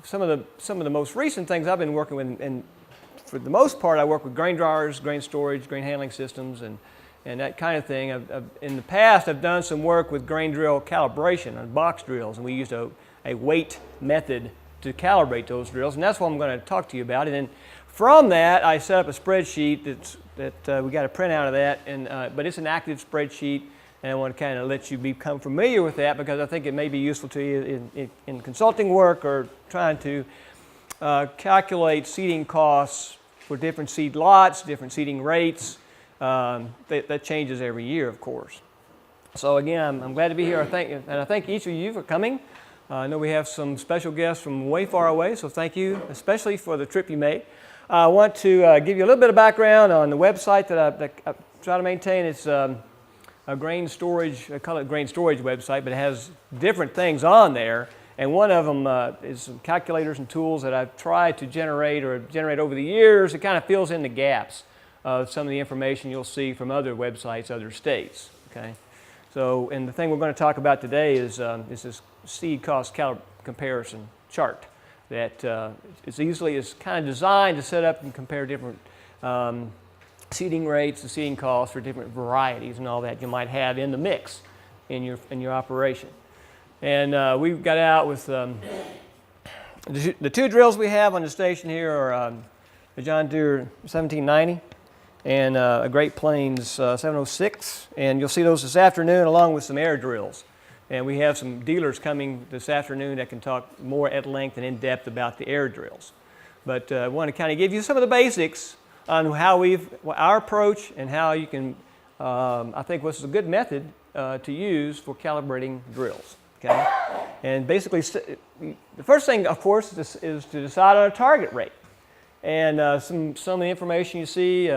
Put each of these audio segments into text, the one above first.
some of the most recent things I've been working with, and for the most part, I work with grain dryers, grain storage, grain handling systems, and that kind of thing. In the past, I've done some work with grain drill calibration on box drills, and we used a weight method to calibrate those drills, and that's what I'm going to talk to you about. And then from that, I set up a spreadsheet that we got a printout of that, but it's an active spreadsheet, and I want to kind of let you become familiar with that because I think it may be useful to you in consulting work or trying to calculate seeding costs for different seed lots, different seeding rates. That changes every year, of course. So again, I'm glad to be here. I thank each of you for coming. I know we have some special guests from way far away, so thank you, especially for the trip you made. I want to give you a little bit of background on the website that I try to maintain. It's a grain storage, I call it grain storage website, but it has different things on there. And one of them is some calculators and tools that I've tried to generate over the years. It kind of fills in the gaps of some of the information you'll see from other websites, other states. Okay, so and the thing we're going to talk about today is this seed cost comparison chart that is kind of designed to set up and compare different seeding rates and seeding costs for different varieties and all that you might have in the mix in your operation. And we got out with the two drills we have on the station here are the John Deere 1790 and a Great Plains 706, and you'll see those this afternoon along with some air drills. And we have some dealers coming this afternoon that can talk more at length and in depth about the air drills. But I want to kind of give you some of the basics on how our approach and how you can, I think this is a good method to use for calibrating drills. Okay? And basically, the first thing, of course, is to decide on a target rate. And some of the information you see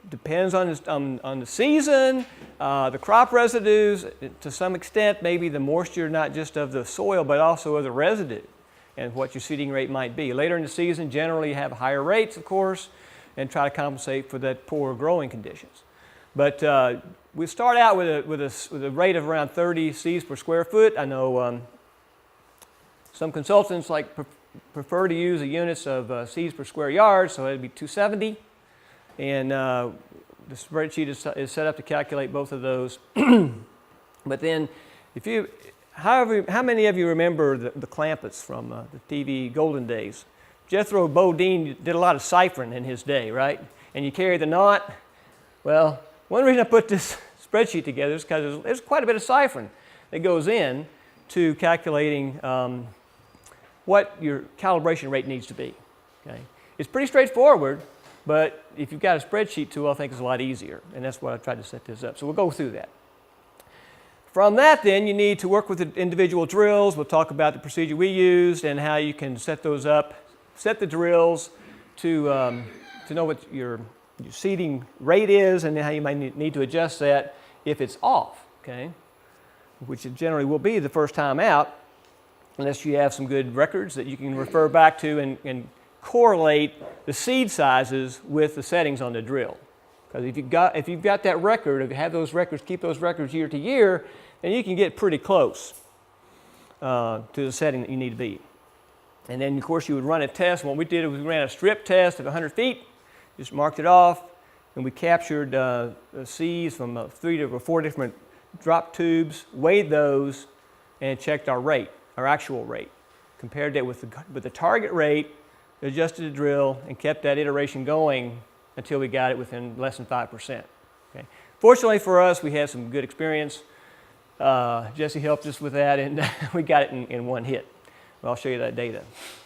depends on the season, the crop residues, to some extent, maybe the moisture not just of the soil, but also of the residue and what your seeding rate might be. Later in the season, generally you have higher rates, of course, and try to compensate for that poor growing conditions. But we start out with a rate of around 30 seeds per square foot. I know some consultants prefer to use the units of seeds per square yard, so it'd be 270. And the spreadsheet is set up to calculate both of those. But then, how many of you remember the clampets from the TV golden days? Jethro Bodine did a lot of ciphering in his day, right? And you carry the knot. Well, one reason I put this spreadsheet together is because there's quite a bit of ciphering that goes in to calculating what your calibration rate needs to be. Okay? It's pretty straightforward, but if you've got a spreadsheet tool, I think it's a lot easier, and that's why I tried to set this up. So we'll go through that. From that, then, you need to work with the individual drills. We'll talk about the procedure we used and how you can set those up, set the drills to know what your seeding rate is and how you might need to adjust that if it's off, okay? Which it generally will be the first time out, unless you have some good records that you can refer back to and correlate the seed sizes with the settings on the drill. Because if you've got that record, if you have those records, keep those records year to year, then you can get pretty close to the setting that you need to be. And then, of course, you would run a test. What we did was we ran a strip test of 100 feet, just marked it off, and we captured the seeds from 3 to 4 different drop tubes, weighed those, and checked our rate, our actual rate. Compared that with the target rate, adjusted the drill, and kept that iteration going until we got it within less than 5%. Okay. Fortunately for us, we had some good experience. Jesse helped us with that, and we got it in one hit. Well, I'll show you that data.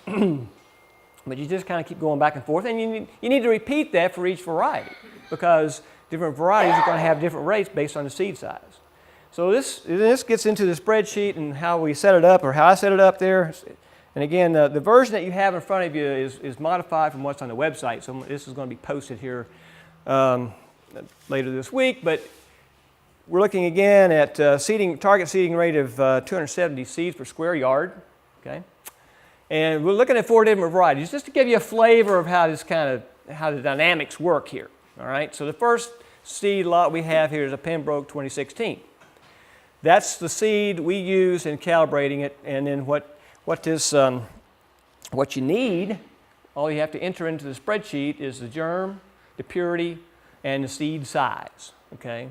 But you just kind of keep going back and forth, and you need to repeat that for each variety because different varieties are going to have different rates based on the seed size. So this gets into the spreadsheet and how we set it up, or how I set it up there. And again, the version that you have in front of you is modified from what's on the website. So this is going to be posted here later this week. But we're looking again at target seeding rate of 270 seeds per square yard. Okay, and we're looking at 4 different varieties just to give you a flavor of how the dynamics work here. All right. So the first seed lot we have here is a Pembroke 2016. That's the seed we use in calibrating it, and then what this what you need, all you have to enter into the spreadsheet is the germ, the purity, and the seed size, okay?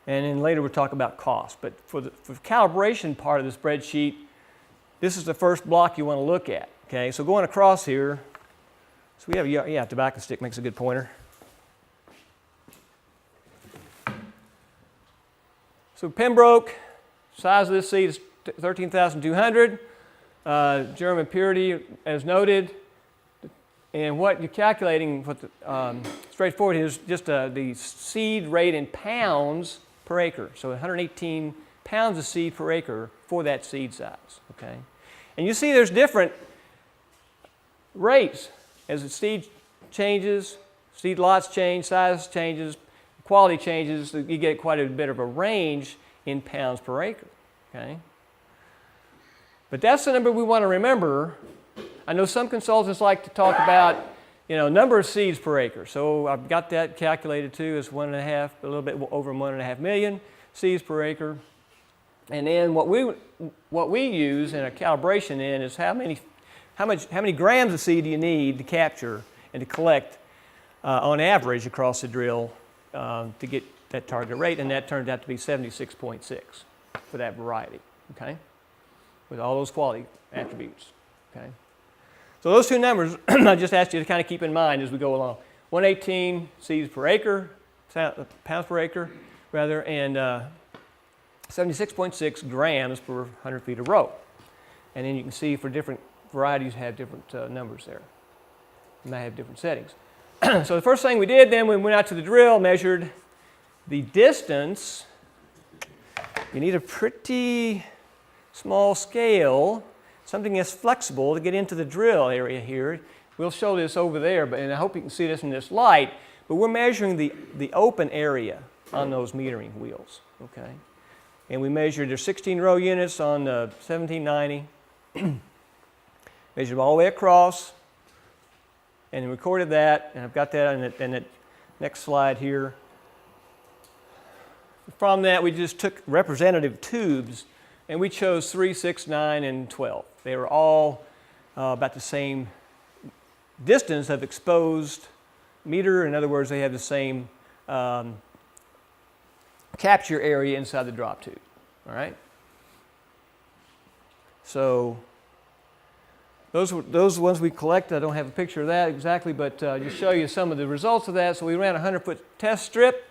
And then later we'll talk about cost. But for the calibration part of the spreadsheet, this is the first block you want to look at, okay? So going across here, so we have, yeah, tobacco stick makes a good pointer. So Pembroke, size of this seed is 13,200. Germ and purity, as noted. And what you're calculating, straightforward, is just the seed rate in pounds per acre. So 118 pounds of seed per acre for that seed size, okay? And you see there's different rates as the seed changes, seed lots change, size changes, quality changes, you get quite a bit of a range in pounds per acre, okay? But that's the number we want to remember. I know some consultants like to talk about, number of seeds per acre. So I've got that calculated too as a little bit over 1.5 million seeds per acre. And then what we use in a calibration in is how many grams of seed do you need to capture and to collect on average across the drill to get that target rate, and that turned out to be 76.6 for that variety, okay? With all those quality attributes, okay? So those two numbers, I just asked you to kind of keep in mind as we go along. 118 seeds per acre, pounds per acre, rather, and 76.6 grams per 100 feet of row. And then you can see for different varieties have different numbers there. They may have different settings. So the first thing we did then, we went out to the drill, measured the distance. You need a pretty small scale, something that's flexible to get into the drill area here. We'll show this over there, and I hope you can see this in this light, but we're measuring the open area on those metering wheels, okay? And we measured, there's 16 row units on the 1790, measured them all the way across, and recorded that, and I've got that in the next slide here. From that, we just took representative tubes, and we chose 3, 6, 9, and 12. They were all about the same distance of exposed meter. In other words, they have the same capture area inside the drop tube, all right? So those ones we collected, I don't have a picture of that exactly, but just show you some of the results of that. So we ran a 100-foot test strip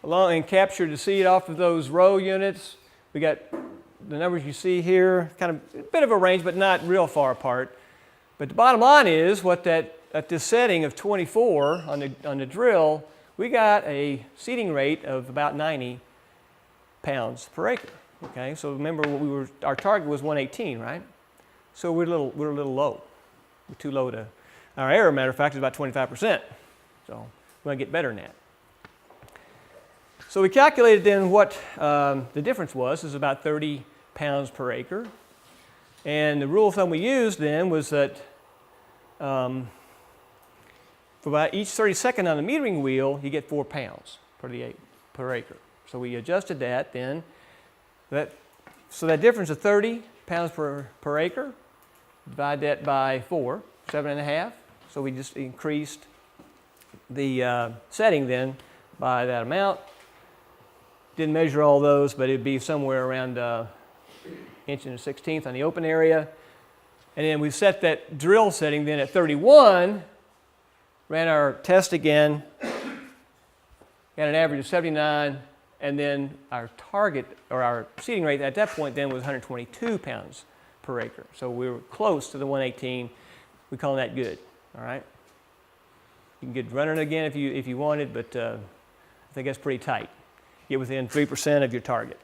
along and captured the seed off of those row units. We got the numbers you see here, kind of a bit of a range, but not real far apart. But the bottom line is at this setting of 24 on the drill, we got a seeding rate of about 90 pounds per acre. Okay, so remember our target was 118, right? So we're a little low. We're too low to. Our error, matter of fact, is about 25%. So we're going to get better than that. So we calculated then what the difference was. Is about 30 pounds per acre. And the rule of thumb we used then was that for about each 32nd on the metering wheel, you get 4 pounds per acre. So we adjusted that then. So that difference of 30 pounds per acre, divide that by 4, 7.5. So we just increased the setting then by that amount. Didn't measure all those, but it'd be somewhere around inch and a 16th on the open area. And then we set that drill setting then at 31, ran our test again, got an average of 79, and then our target, or our seeding rate at that point then was 122 pounds per acre. So we were close to the 118. We call that good, all right? You can get running again if you wanted, but I think that's pretty tight. Get within 3% of your target,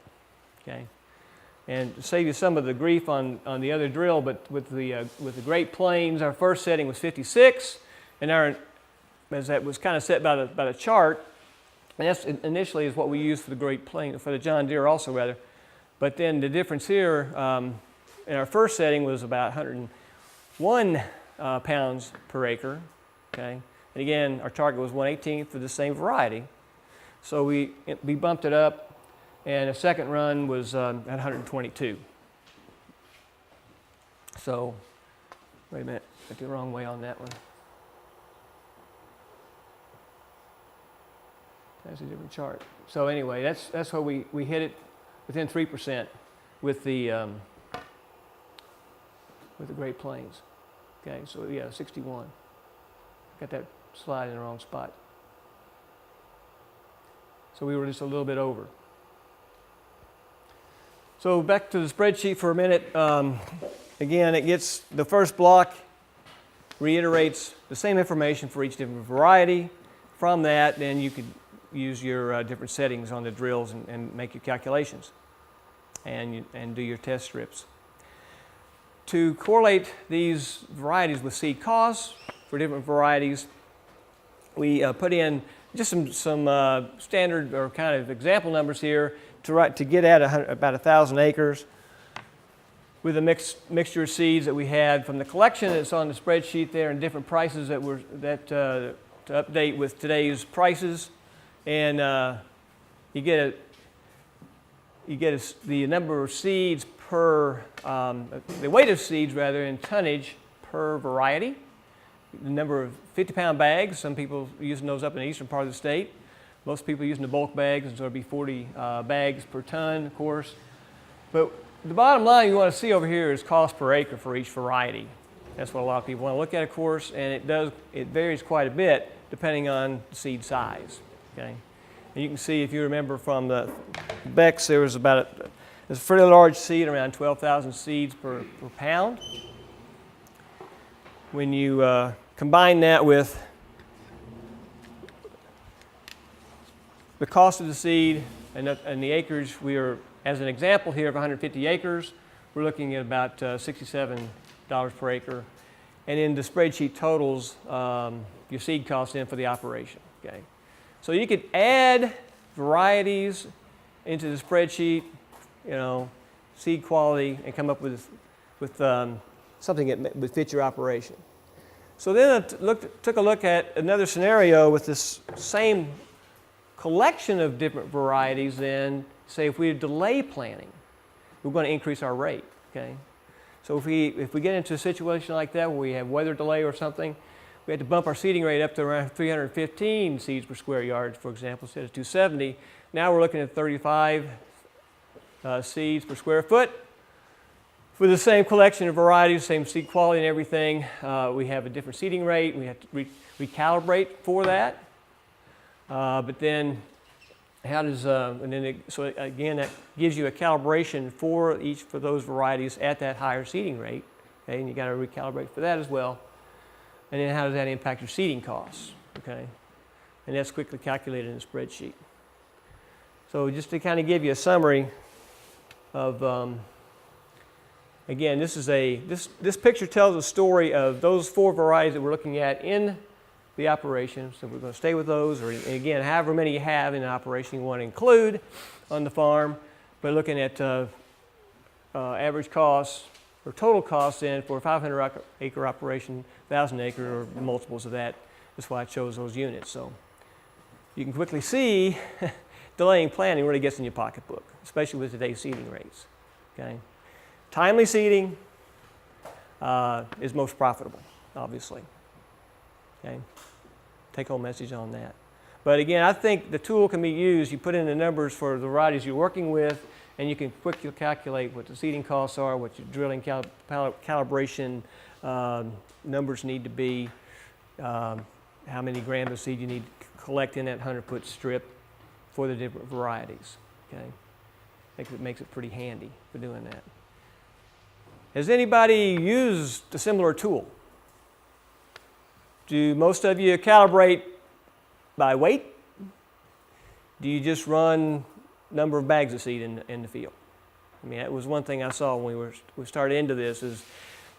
okay? And to save you some of the grief on the other drill, but with the Great Plains, our first setting was 56, and as that was kind of set by the chart, and that's initially is what we used for the Great Plains, for the John Deere also rather. But then the difference here in our first setting was about 101 pounds per acre, okay? And again, our target was 1/18 for the same variety. So we bumped it up, and the second run was at 122. So Wait a minute, got the wrong way on that one. That's a different chart. So anyway, that's what we hit it within 3% with the Great Plains. Okay, so yeah, 61. Got that slide in the wrong spot. So we were just a little bit over. So back to the spreadsheet for a minute. Again, it gets the first block reiterates the same information for each different variety. From that, then you could use your different settings on the drills and make your calculations and do your test strips. To correlate these varieties with seed costs for different varieties, we put in just some standard or kind of example numbers here to get at about 1,000 acres with a mixture of seeds that we had from the collection that's on the spreadsheet there and different prices to update with today's prices. And you get the number of seeds per, the weight of seeds rather in tonnage per variety. The number of 50-pound bags, some people are using those up in the eastern part of the state. Most people are using the bulk bags, and so it'll be 40 bags per ton, of course. But the bottom line you want to see over here is cost per acre for each variety. That's what a lot of people want to look at, of course, and it varies quite a bit depending on the seed size. Okay, and you can see if you remember from the Beck's, there was a fairly large seed, around 12,000 seeds per pound. When you combine that with the cost of the seed and the acreage, we are, as an example here of 150 acres, we're looking at about $67 per acre. And in the spreadsheet totals, your seed costs in for the operation. Okay, so you could add varieties into the spreadsheet, seed quality, and come up with something that would fit your operation. So then I took a look at another scenario with this same collection of different varieties. Then say if we delay planting, we're going to increase our rate. Okay, so if we get into a situation like that where we have weather delay or something, we had to bump our seeding rate up to around 315 seeds per square yard, for example, instead of 270. Now we're looking at 35 seeds per square foot. For the same collection of varieties, same seed quality and everything, we have a different seeding rate. We have to recalibrate for that. But then, so again, that gives you a calibration for those varieties at that higher seeding rate. Okay, and you got to recalibrate for that as well. And then how does that impact your seeding costs? Okay, and that's quickly calculated in the spreadsheet. So just to kind of give you a summary of, again, this picture tells a story of those 4 varieties that we're looking at in the operation. So we're going to stay with those, or again, however many you have in an operation you want to include on the farm. But looking at average costs or total costs in for a 500 acre operation, 1,000 acre, or multiples of that. That's why I chose those units. So you can quickly see delaying planting really gets in your pocketbook, especially with today's seeding rates. Okay, timely seeding is most profitable, obviously. Okay, take-home message on that. But again, I think the tool can be used. You put in the numbers for the varieties you're working with, and you can quickly calculate what the seeding costs are, what your drilling calibration numbers need to be, how many grams of seed you need to collect in that 100-foot strip for the different varieties. Okay, I think it makes it pretty handy for doing that. Has anybody used a similar tool? Do most of you calibrate by weight? Do you just run number of bags of seed in the field? I mean, that was one thing I saw when we started into this is,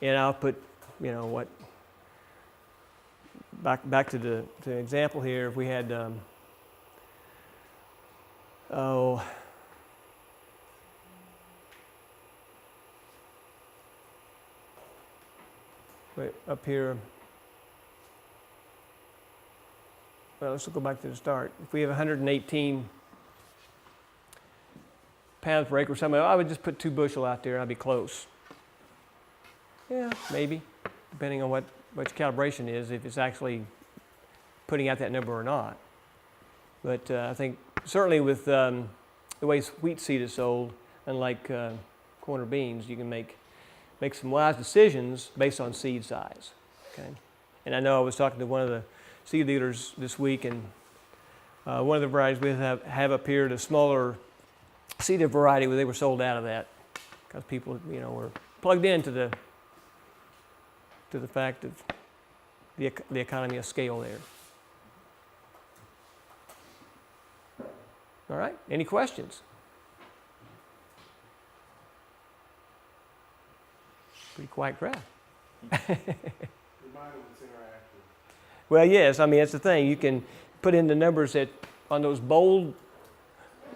and I'll put, what, back to the example here, if we had, right up here, well, let's go back to the start. If we have 118 pounds per acre or something, I would just put 2 bushel out there and I'd be close. Yeah, maybe. depending on what your calibration is, if it's actually putting out that number or not. But I think certainly with the way wheat seed is sold, unlike corn or beans, you can make some wise decisions based on seed size. Okay, and I know I was talking to one of the seed dealers this week, and one of the varieties we have up here, the smaller seeded variety, where they were sold out of that because people, were plugged into the fact of the economy of scale there. All right, any questions? Pretty quiet crowd. Well, yes, I mean, that's the thing. You can put in the numbers that on those bold,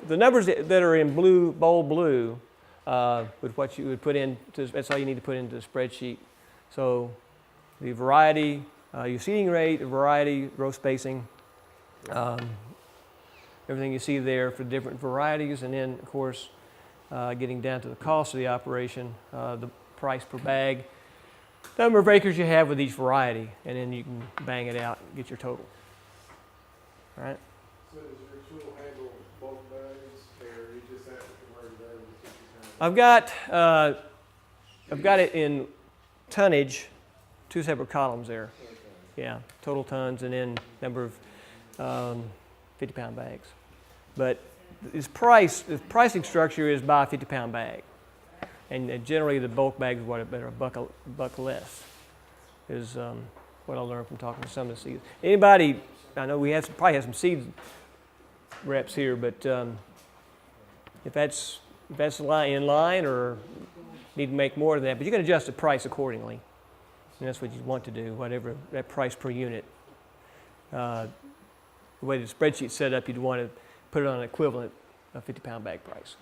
the numbers that are in blue, bold blue, with what you would put in, that's all you need to put into the spreadsheet. So the variety, your seeding rate, the variety, row spacing, everything you see there for different varieties, and then, of course, getting down to the cost of the operation, the price per bag, the number of acres you have with each variety, and then you can bang it out and get your total. All right? So does your tool handle both bags, or you just have to convert it over to 50 pounds? I've got it in tonnage, 2 separate columns there. Okay. Yeah, total tons, and then number of 50-pound bags. But the pricing structure is by a 50-pound bag. And generally the bulk bags are what are a buck less, is what I learned from talking to some of the seeds. Anybody, I know we probably have some seed reps here, but if that's in line or need to make more than that, but you can adjust the price accordingly. And that's what you want to do, whatever that price per unit. The way the spreadsheet's set up, you'd want to put it on an equivalent 50-pound bag price.